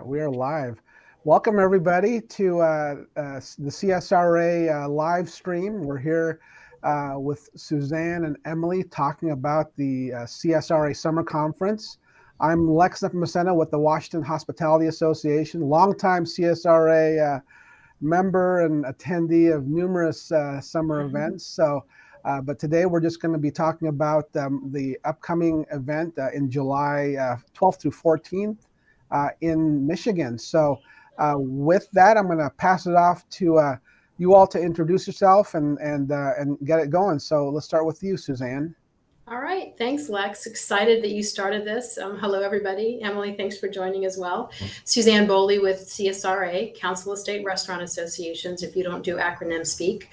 We are live. Welcome, everybody, to the CSRA live stream. We're here with Suzanne and Emily talking about the CSRA Summer Conference. I'm Lex Nepomuceno with the Washington Hospitality Association, longtime CSRA member and attendee of numerous summer events. But today we're just going to be talking about the upcoming event in July 12th through 14th in Michigan. With that, I'm going to pass it off to you all to introduce yourself and get it going. So let's start with you, Suzanne. All right. Thanks, Lex. Excited that you started this. Hello, everybody. Emily, thanks for joining as well. Suzanne Bohle with CSRA, Council of State Restaurant Associations, if you don't do acronym speak.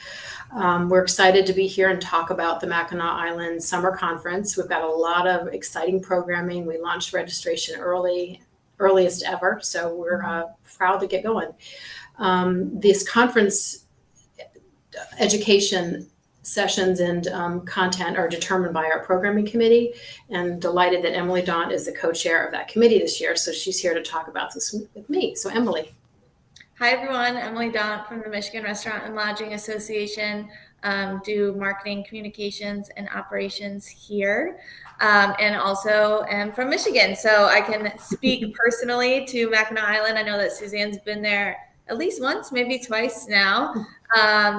We're excited to be here and talk about the Mackinac Island Summer Conference. We've got a lot of exciting programming. We launched registration earliest ever, so we're proud to get going. This conference education sessions and content are determined by our programming committee, and delighted that Emily Daunt is the co-chair of that committee this year. So she's here to talk about this with me. So Emily. Hi, everyone. Emily Daunt from the Michigan Restaurant and Lodging Association. Do marketing, communications, and operations here. And also am from Michigan. So I can speak personally to Mackinac Island. I know that Suzanne's been there at least once, maybe twice now.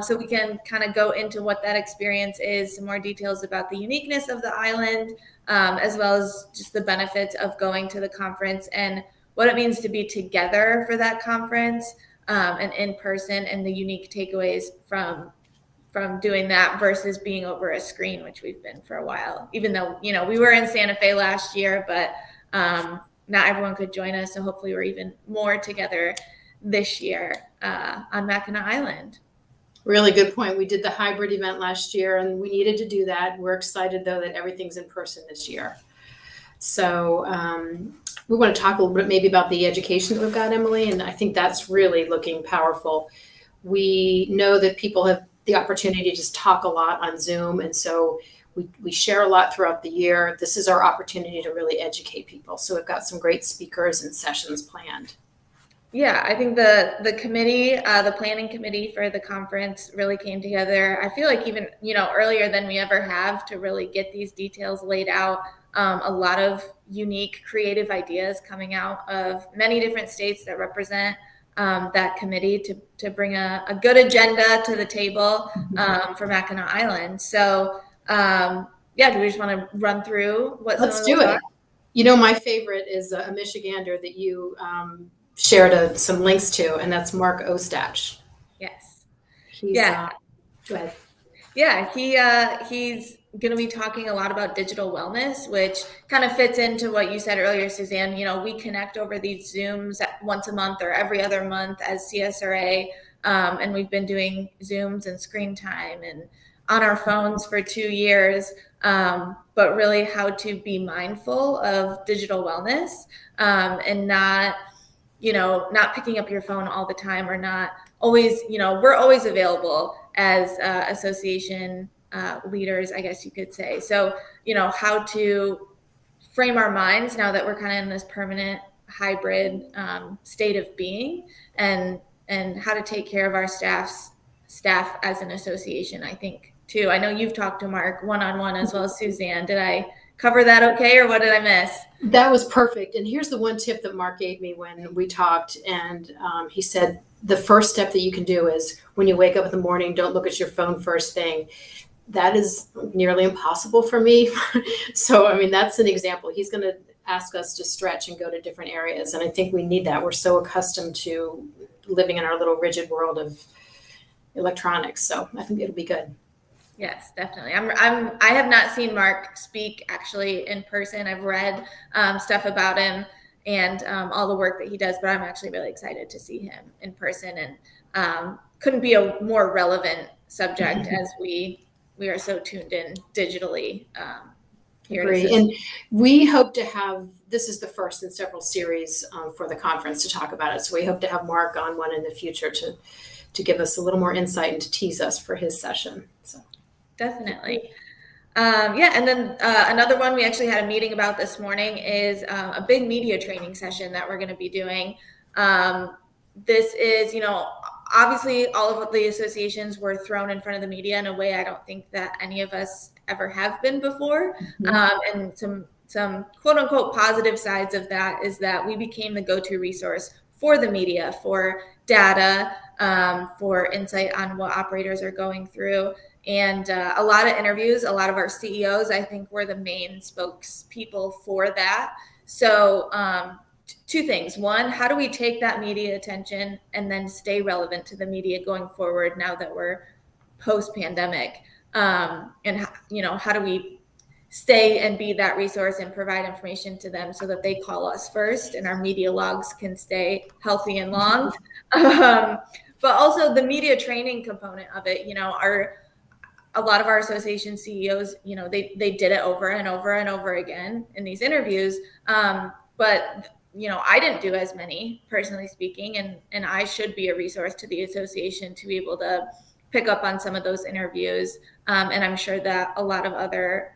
So we can kind of go into what that experience is, some more details about the uniqueness of the island, as well as just the benefits of going to the conference and what it means to be together for that conference and in person, and the unique takeaways from doing that versus being over a screen, which we've been for a while, even though, we were in Santa Fe last year, but not everyone could join us. So hopefully we're even more together this year on Mackinac Island. Really good point. We did the hybrid event last year and we needed to do that. We're excited though that everything's in person this year. So we want to talk a little bit maybe about the education that we've got, Emily, and I think that's really looking powerful. We know that people have the opportunity to just talk a lot on Zoom, and so we share a lot throughout the year. This is our opportunity to really educate people. So we've got some great speakers and sessions planned. Yeah, I think the committee, the planning committee for the conference really came together. I feel like even, earlier than we ever have to really get these details laid out. A lot of unique creative ideas coming out of many different states that represent that committee to bring a good agenda to the table for Mackinac Island. So do we just want to run through what? Let's do it. My favorite is a Michigander that you shared some links to, and that's Mark Ostach. Yes. Go ahead. Yeah, he's going to be talking a lot about digital wellness, which kind of fits into what you said earlier, Suzanne. We connect over these Zooms once a month or every other month as CSRA, and we've been doing Zooms and screen time and on our phones for 2 years, but really how to be mindful of digital wellness and not picking up your phone all the time, or not always, we're always available as association leaders, I guess you could say. So, how to frame our minds now that we're kind of in this permanent hybrid state of being, and how to take care of our staff as an association, I think, too. I know you've talked to Mark one-on-one as well as Suzanne. Did I cover that okay, or what did I miss? That was perfect. And here's the one tip that Mark gave me when we talked. And he said, the first step that you can do is when you wake up in the morning, don't look at your phone first thing. That is nearly impossible for me. So, that's an example. He's going to ask us to stretch and go to different areas. And I think we need that. We're so accustomed to living in our little rigid world of electronics. So I think it'll be good. Yes, definitely. I have not seen Mark speak actually in person. I've read stuff about him and all the work that he does, but I'm actually really excited to see him in person. And couldn't be a more relevant subject as we are so tuned in digitally. Agree. And we hope to have, this is the first in several series for the conference to talk about it. So we hope to have Mark on one in the future to give us a little more insight and to tease us for his session. So. Definitely. And then another one we actually had a meeting about this morning is a big media training session that we're going to be doing. This is, obviously all of the associations were thrown in front of the media in a way I don't think that any of us ever have been before. And some quote unquote positive sides of that is that we became the go-to resource for the media, for data, for insight on what operators are going through. And a lot of interviews, a lot of our CEOs, I think, were the main spokespeople for that. So two things. One, how do we take that media attention and then stay relevant to the media going forward now that we're post-pandemic? And how do we stay and be that resource and provide information to them so that they call us first and our media logs can stay healthy and long? But also the media training component of it, a lot of our association CEOs, they did it over and over and over again in these interviews. But I didn't do as many, personally speaking, and I should be a resource to the association to be able to pick up on some of those interviews. And I'm sure that a lot of other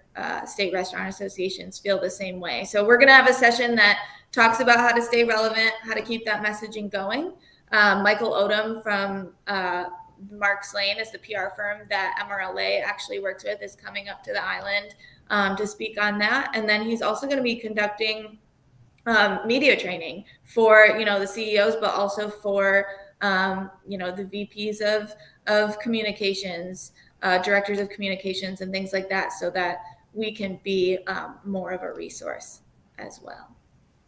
state restaurant associations feel the same way. So we're going to have a session that talks about how to stay relevant, how to keep that messaging going. Michael Odom from Mark's Lane is the PR firm that MRLA actually works with, is coming up to the island to speak on that. And then he's also going to be conducting media training for, the CEOs, but also for, the VPs of communications, directors of communications and things like that, so that we can be more of a resource as well.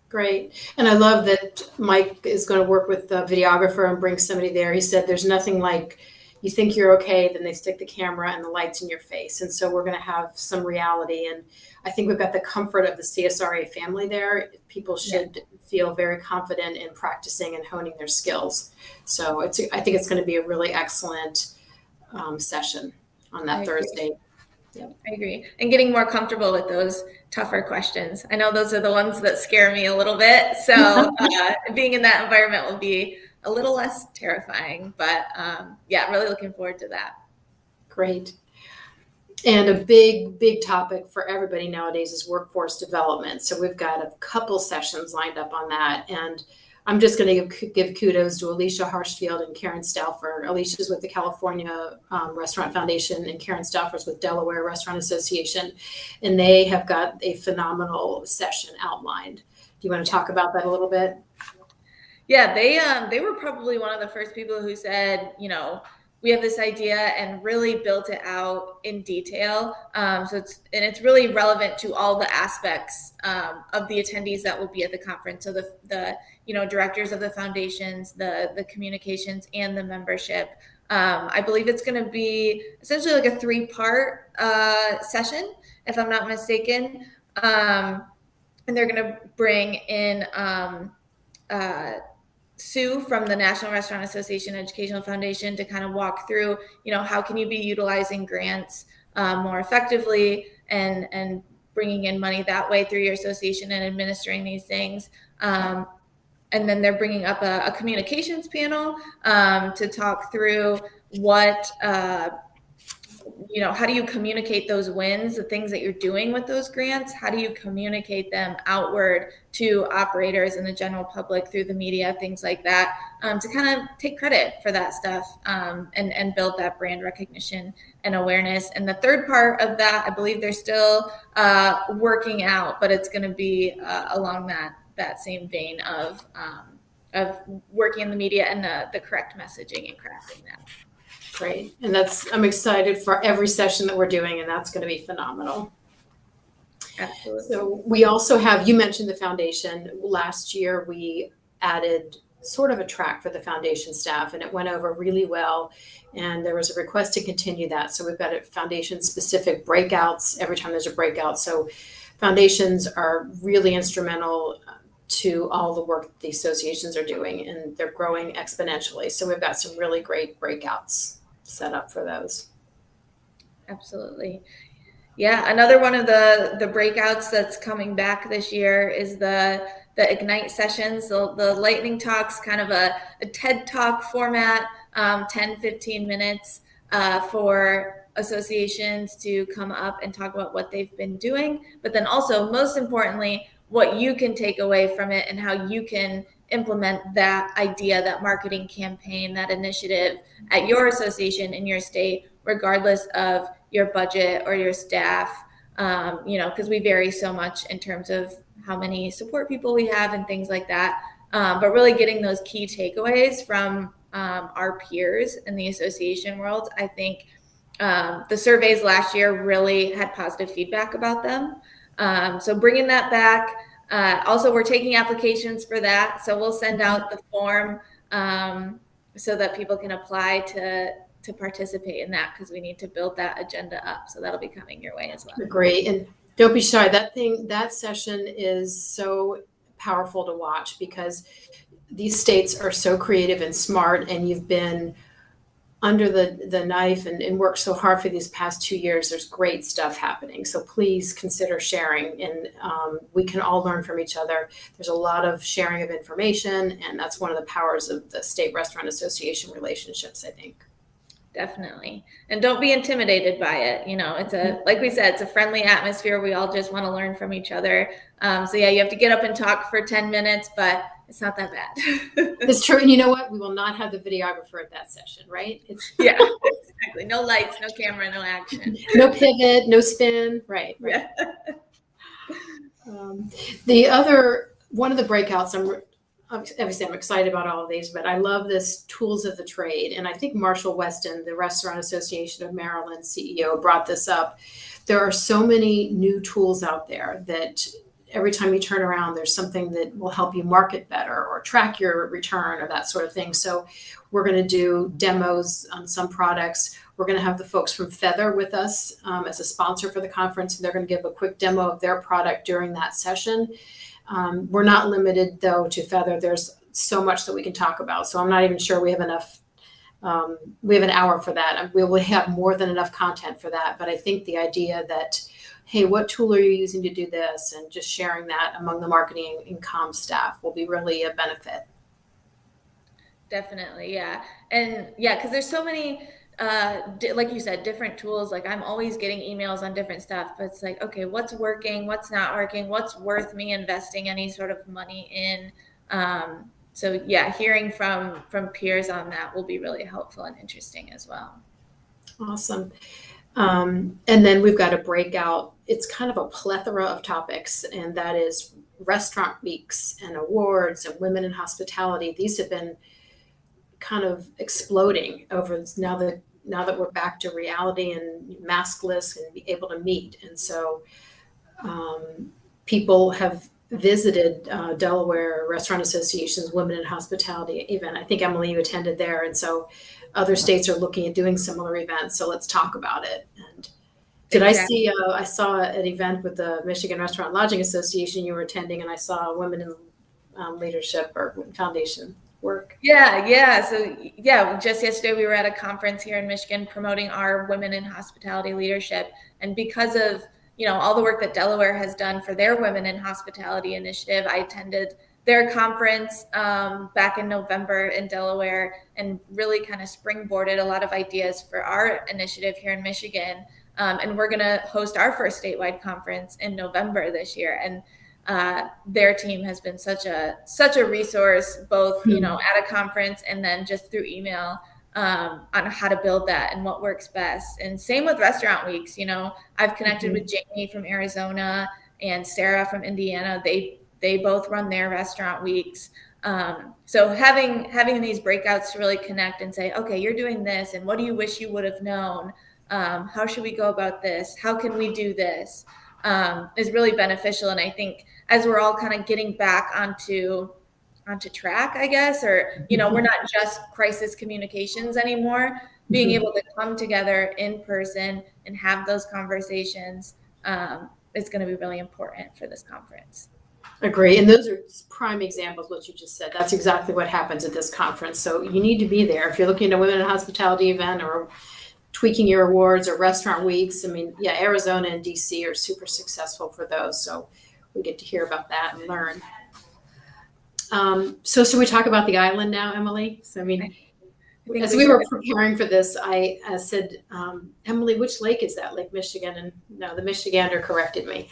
Great. And I love that Mike is going to work with the videographer and bring somebody there. He said there's nothing like you think you're okay, then they stick the camera and the lights in your face. And so we're going to have some reality. And I think we've got the comfort of the CSRA family there. People should feel very confident in practicing and honing their skills. So I think it's going to be a really excellent session on that Thursday. Yeah, I agree. And getting more comfortable with those tougher questions. I know those are the ones that scare me a little bit. So being in that environment will be a little less terrifying, but really looking forward to that. Great. And a big topic for everybody nowadays is workforce development. So we've got a couple sessions lined up on that. And I'm just going to give kudos to Alicia Harshfield and Karen Stauffer. Alicia's with the California Restaurant Foundation and Karen Stauffer's with Delaware Restaurant Association. And they have got a phenomenal session outlined. Do you want to talk about that a little bit? Yeah, they were probably one of the first people who said, we have this idea and really built it out in detail. So it's really relevant to all the aspects of the attendees that will be at the conference. So the directors of the foundations, the communications, and the membership. I believe it's going to be essentially like a 3-part session, if I'm not mistaken. And they're going to bring in Sue from the National Restaurant Association Educational Foundation to kind of walk through, how can you be utilizing grants more effectively and bringing in money that way through your association and administering these things. And then they're bringing up a communications panel to talk through what, how do you communicate those wins, the things that you're doing with those grants? How do you communicate them outward to operators and the general public through the media, things like that, to kind of take credit for that stuff and build that brand recognition and awareness. And the third part of that, I believe they're still working out, but it's going to be along that same vein of working in the media and the correct messaging and crafting that. Great. And I'm excited for every session that we're doing, and that's going to be phenomenal. Absolutely. So we also have, you mentioned the foundation. Last year, we added sort of a track for the foundation staff, and it went over really well. And there was a request to continue that. So we've got foundation specific breakouts every time there's a breakout. So foundations are really instrumental to all the work the associations are doing, and they're growing exponentially. So we've got some really great breakouts set up for those. Absolutely. Yeah, another one of the breakouts that's coming back this year is the Ignite sessions, the lightning talks, kind of a TED Talk format, 10-15 minutes for associations to come up and talk about what they've been doing, but then also, most importantly, what you can take away from it and how you can implement that idea, that marketing campaign, that initiative at your association in your state, regardless of your budget or your staff, because we vary so much in terms of how many support people we have and things like that. But really getting those key takeaways from our peers in the association world, I think the surveys last year really had positive feedback about them. So bringing that back. Also, we're taking applications for that. So we'll send out the form so that people can apply to participate in that, because we need to build that agenda up. So that'll be coming your way as well. Great. And don't be shy. That session is so powerful to watch, because these states are so creative and smart, and you've been under the knife and worked so hard for these past 2 years. There's great stuff happening. So please consider sharing, and we can all learn from each other. There's a lot of sharing of information, and that's one of the powers of the State Restaurant Association relationships, I think. Definitely. And don't be intimidated by it. It's like we said, it's a friendly atmosphere. We all just want to learn from each other. So yeah, you have to get up and talk for 10 minutes, but it's not that bad. It's true. And you know what? We will not have the videographer at that session, right? Yeah, exactly. No lights, no camera, no action. No pivot, no spin. Right. Yeah. One of the breakouts, obviously I'm excited about all of these, but I love this tools of the trade. And I think Marshall Weston, the Restaurant Association of Maryland CEO, brought this up. There are so many new tools out there that every time you turn around, there's something that will help you market better or track your return or that sort of thing. So we're going to do demos on some products. We're going to have the folks from Feather with us as a sponsor for the conference. And they're going to give a quick demo of their product during that session. We're not limited, though, to Feather. There's so much that we can talk about. So I'm not even sure we have enough. We have an hour for that. We will have more than enough content for that. But I think the idea that, hey, what tool are you using to do this? And just sharing that among the marketing and comm staff will be really a benefit. Definitely, yeah. And yeah, because there's so many, like you said, different tools. Like I'm always getting emails on different stuff, but it's like, okay, what's working? What's not working? What's worth me investing any sort of money in? So yeah, hearing from peers on that will be really helpful and interesting as well. Awesome. And then we've got a breakout. It's kind of a plethora of topics, and that is restaurant weeks and awards and women in hospitality. These have been kind of exploding over now that we're back to reality and maskless and be able to meet. And so people have visited Delaware Restaurant Association's Women in Hospitality event. I think, Emily, you attended there. And so other states are looking at doing similar events. So let's talk about it. And exactly. I saw an event with the Michigan Restaurant Lodging Association you were attending, and I saw Women in Leadership or Foundation work. Yeah. So yeah, just yesterday we were at a conference here in Michigan promoting our Women in Hospitality leadership. And because of, all the work that Delaware has done for their Women in Hospitality initiative, I attended their conference back in November in Delaware and really kind of springboarded a lot of ideas for our initiative here in Michigan. And we're going to host our first statewide conference in November this year. And their team has been such a resource, both, at a conference and then just through email on how to build that and what works best. And same with restaurant weeks. I've connected with Jamie from Arizona and Sarah from Indiana. They both run their restaurant weeks. So having these breakouts to really connect and say, okay, you're doing this, and what do you wish you would have known? How should we go about this? How can we do this? Is really beneficial. And I think as we're all kind of getting back onto track, I guess, or, we're not just crisis communications anymore, being able to come together in person and have those conversations is going to be really important for this conference. Agree. And those are prime examples of what you just said. That's exactly what happens at this conference. So you need to be there. If you're looking at a Women in Hospitality event or tweaking your awards or restaurant weeks, Arizona and DC are super successful for those. So we get to hear about that and learn. So should we talk about the island now, Emily? So, As we were preparing for this, I said, Emily, which lake is that? Lake Michigan? And no, the Michigander corrected me.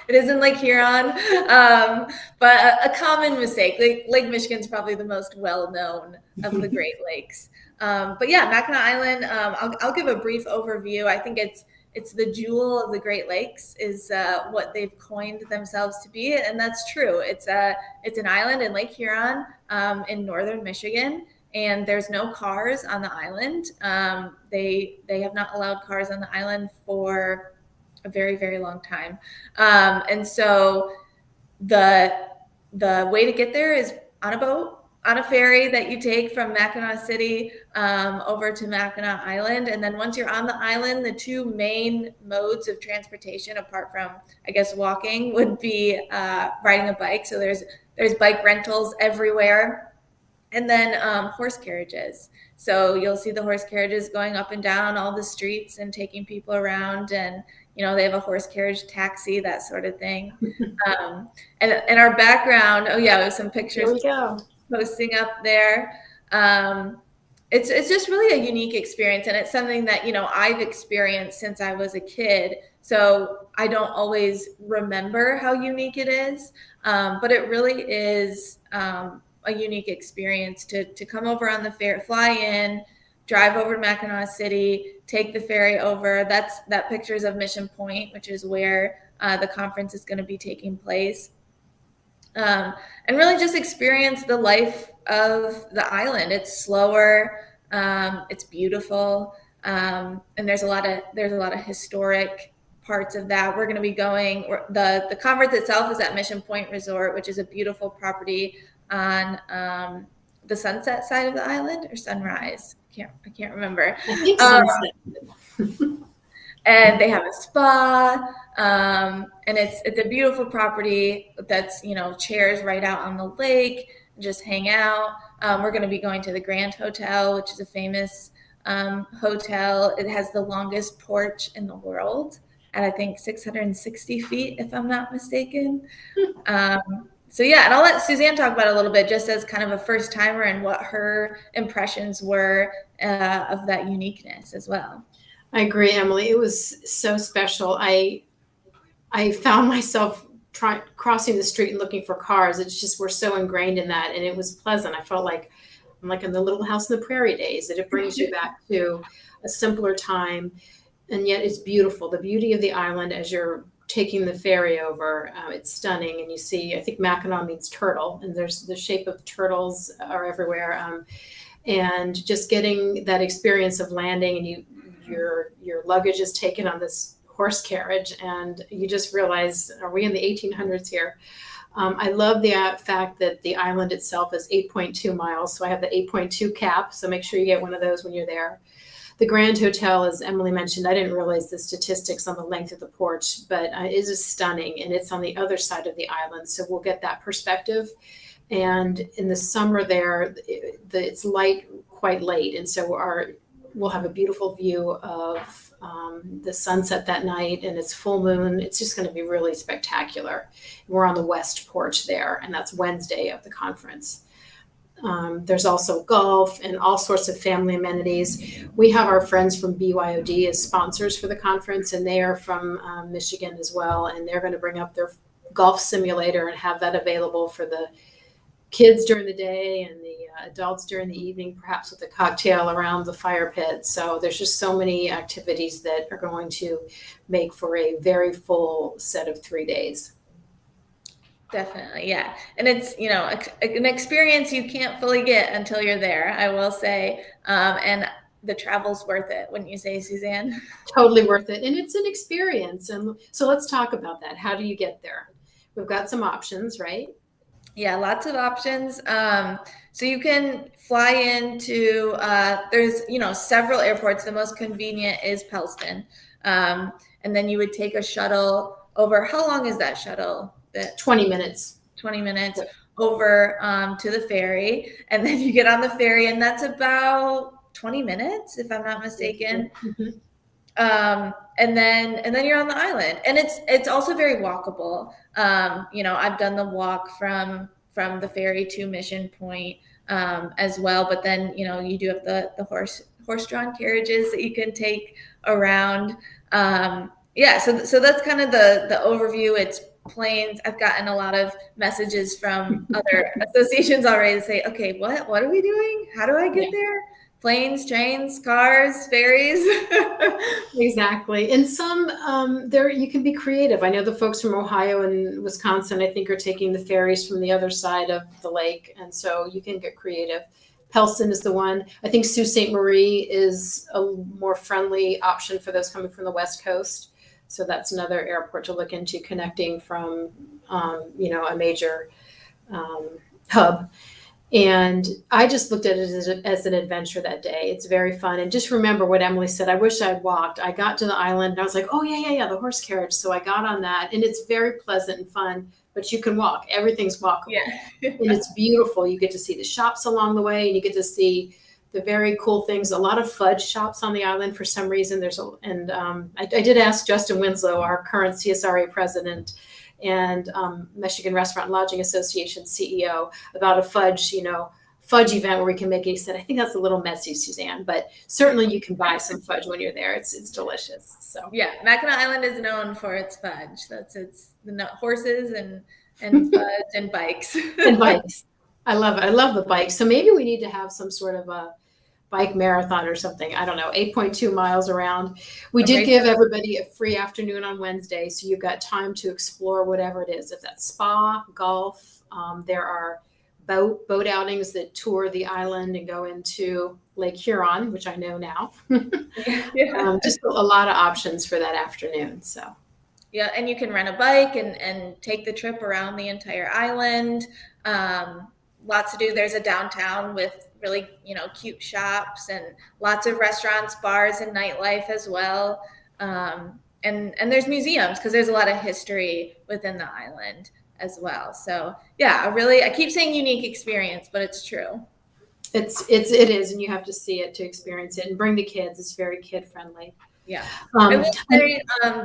It isn't Lake Huron, but a common mistake. Lake Michigan's probably the most well-known of the Great Lakes. But yeah, Mackinac Island, I'll give a brief overview. I think it's the jewel of the Great Lakes is what they've coined themselves to be. And that's true. It's an island in Lake Huron in northern Michigan. And there's no cars on the island. They have not allowed cars on the island for a very, very long time. And so the way to get there is on a boat, on a ferry that you take from Mackinac City over to Mackinac Island. And then once you're on the island, the two main modes of transportation, apart from, I guess, walking, would be riding a bike. So there's bike rentals everywhere. And then horse carriages. So you'll see the horse carriages going up and down all the streets and taking people around. And, they have a horse carriage taxi, that sort of thing. And our background, we have some pictures posting up there. It's just really a unique experience. And it's something that, I've experienced since I was a kid. So I don't always remember how unique it is. But it really is a unique experience to come over on the ferry, fly in, drive over to Mackinac City, take the ferry over. That pictures of Mission Point, which is where the conference is going to be taking place. And really just experience the life of the island. It's slower, it's beautiful, and there's a lot of historic parts of that. We're going to be going. The conference itself is at Mission Point Resort, which is a beautiful property on the sunset side of the island, or sunrise. I can't remember. I think sunset. And they have a spa, and it's a beautiful property that's chairs right out on the lake, just hang out. We're going to be going to the Grand Hotel, which is a famous hotel. It has the longest porch in the world at, I think, 660 feet, if I'm not mistaken. So yeah, and I'll let Suzanne talk about it a little bit, just as kind of a first timer and what her impressions were of that uniqueness as well. I agree, Emily. It was so special. I found myself crossing the street and looking for cars. It's just, we're so ingrained in that, and it was pleasant. I felt like I'm like in the Little House on the Prairie days, that it brings you back to a simpler time, and yet it's beautiful. The beauty of the island as you're taking the ferry over, it's stunning. And you see, I think Mackinac means turtle, and there's the shape of turtles are everywhere. And just getting that experience of landing, and your luggage is taken on this horse carriage, and you just realize, are we in the 1800s here? I love the fact that the island itself is 8.2 miles. So I have the 8.2 cap. So make sure you get one of those when you're there. The Grand Hotel, as Emily mentioned, I didn't realize the statistics on the length of the porch, but it is stunning, and it's on the other side of the island. So we'll get that perspective. And in the summer there, it's light quite late. And so we'll have a beautiful view of the sunset that night, and it's full moon. It's just going to be really spectacular. We're on the west porch there, and that's Wednesday of the conference. There's also golf and all sorts of family amenities. We have our friends from BYOD as sponsors for the conference, and they are from Michigan as well. And they're going to bring up their golf simulator and have that available for the kids during the day and the adults during the evening, perhaps with a cocktail around the fire pit. So there's just so many activities that are going to make for a very full set of 3 days. Definitely, yeah. And it's, an experience you can't fully get until you're there, I will say. And the travel's worth it, wouldn't you say, Suzanne? Totally worth it. And it's an experience. And so let's talk about that. How do you get there? We've got some options, right? Yeah, lots of options. So you can fly into, there's, several airports. The most convenient is Pellston. And then you would take a shuttle over. How long is that shuttle? 20 minutes. 20 minutes over to the ferry. And then you get on the ferry, and that's about 20 minutes, if I'm not mistaken. Mm-hmm. And then you're on the island, and it's also very walkable. I've done the walk from from the ferry to Mission Point as well. But then, you do have the horse-drawn carriages that you can take around. So that's kind of the overview. It's planes. I've gotten a lot of messages from other associations already to say, okay, what are we doing? How do I get there? Planes, trains, cars, ferries. Exactly. And some there you can be creative. I know the folks from Ohio and Wisconsin, I think, are taking the ferries from the other side of the lake. And so you can get creative. Pelston is the one. I think Sault Ste. Marie is a more friendly option for those coming from the West Coast. So that's another airport to look into, connecting from, a major hub. And I just looked at it as an adventure that day. It's very fun. And just remember what Emily said. I wish I'd walked. I got to the island and I was like, oh, yeah, the horse carriage. So I got on that. And it's very pleasant and fun, but you can walk. Everything's walkable. Yeah. And it's beautiful. You get to see the shops along the way, and you get to see the very cool things. A lot of fudge shops on the island for some reason. I did ask Justin Winslow, our current CSRA president, and Michigan Restaurant and Lodging Association CEO, about a fudge event where we can make it. He said, I think that's a little messy, Suzanne, but certainly you can buy some fudge when you're there. It's delicious. So yeah, Mackinac Island is known for its fudge. It's the horses and fudge and bikes. And bikes. I love it. I love the bikes. So maybe we need to have some sort of a bike marathon or something. I don't know, 8.2 miles around. We did give everybody a free afternoon on Wednesday, so you've got time to explore whatever it is. If that's spa, golf, there are boat outings that tour the island and go into Lake Huron, which I know now. Just a lot of options for that afternoon. So. Yeah, and you can rent a bike and take the trip around the entire island. Lots to do. There's a downtown with really, cute shops and lots of restaurants, bars, and nightlife as well. And there's museums because there's a lot of history within the island as well. So yeah, I keep saying unique experience, but it's true. It is, and you have to see it to experience it, and bring the kids. It's very kid friendly. Yeah. I will say,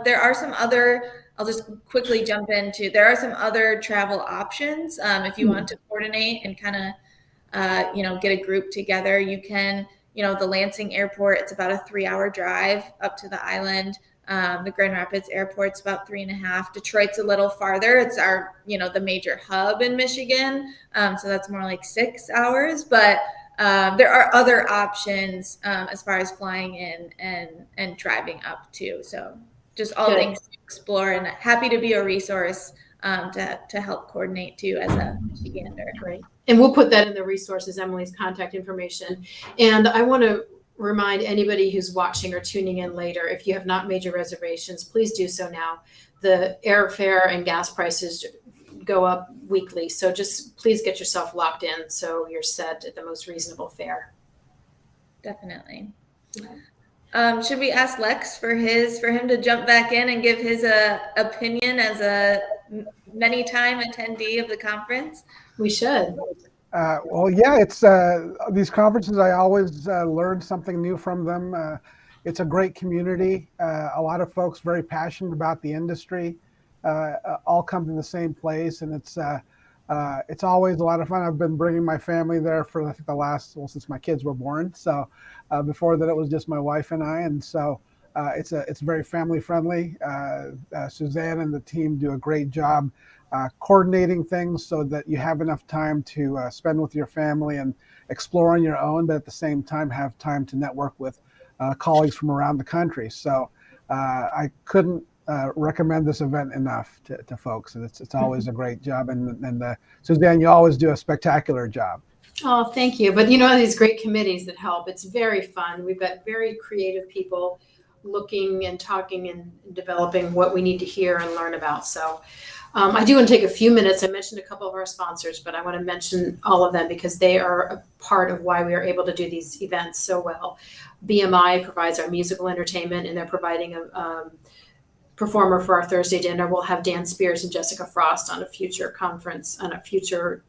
there are some other, I'll just quickly jump into, there are some other travel options. If you want to coordinate and kind of, get a group together, you can, the Lansing airport, it's about a 3-hour drive up to the island. The Grand Rapids airport's about 3.5. Detroit's a little farther. It's our, the major hub in Michigan. So that's more like 6 hours, but there are other options as far as flying in and driving up too. So just all things to explore, and happy to be a resource to help coordinate too as a Michigander. Great. And we'll put that in the resources, Emily's contact information. And I want to remind anybody who's watching or tuning in later, if you have not made your reservations, please do so now. The airfare and gas prices go up weekly. So just please get yourself locked in so you're set at the most reasonable fare. Definitely. Should we ask Lex for him to jump back in and give his opinion as a many-time attendee of the conference? We should. Well, yeah, it's these conferences, I always learn something new from them. It's a great community. A lot of folks very passionate about the industry, all come to the same place, and it's always a lot of fun. I've been bringing my family there for, I think, since my kids were born. So before that, it was just my wife and I, and so it's very family friendly. Suzanne and the team do a great job coordinating things so that you have enough time to spend with your family and explore on your own, but at the same time have time to network with colleagues from around the country. So I couldn't recommend this event enough to folks, and it's always a great job. And Suzanne, you always do a spectacular job. Oh, thank you. But these great committees that help. It's very fun. We've got very creative people looking and talking and developing what we need to hear and learn about. So I do want to take a few minutes. I mentioned a couple of our sponsors, but I want to mention all of them because they are a part of why we are able to do these events so well. BMI provides our musical entertainment, and they're providing a performer for our Thursday dinner. We'll have Dan Spears and Jessica Frost on a future conference, on a future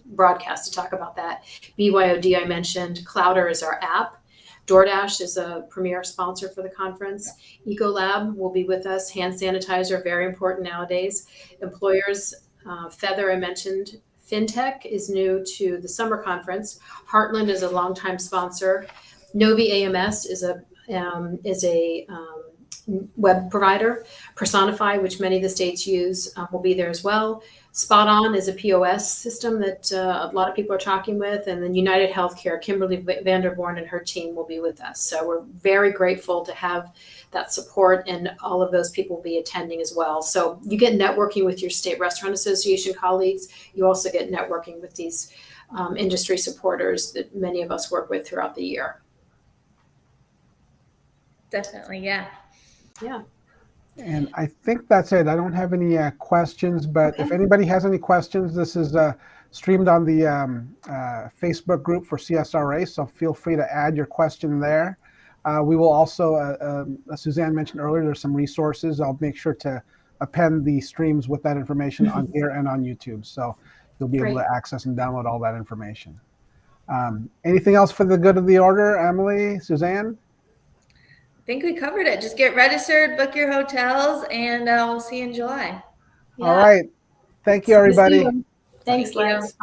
broadcast to talk about that. BYOD I mentioned. Clouder is our app. DoorDash is a premier sponsor for the conference. Ecolab will be with us. Hand sanitizer, very important nowadays. Employers, Feather I mentioned. FinTech is new to the summer conference. Heartland is a longtime sponsor. Novi AMS is a web provider. Personify, which many of the states use, will be there as well. Spot On is a POS system that a lot of people are talking with, and then United Healthcare, Kimberly Vanderborn and her team will be with us. So we're very grateful to have that support, and all of those people will be attending as well. So you get networking with your state restaurant association colleagues. You also get networking with these industry supporters that many of us work with throughout the year. Definitely, yeah. Yeah. And I think that's it. I don't have any questions, but if anybody has any questions, this is streamed on the Facebook group for CSRA, so feel free to add your question there. We will also, as Suzanne mentioned earlier, there's some resources. I'll make sure to append the streams with that information on here and on YouTube, so you'll be able to access and download all that information. Anything else for the good of the order, Emily, Suzanne? I think we covered it. Just get registered, book your hotels, and we'll see you in July. All right. Thank you, everybody. Thanks, Thank you. Lex.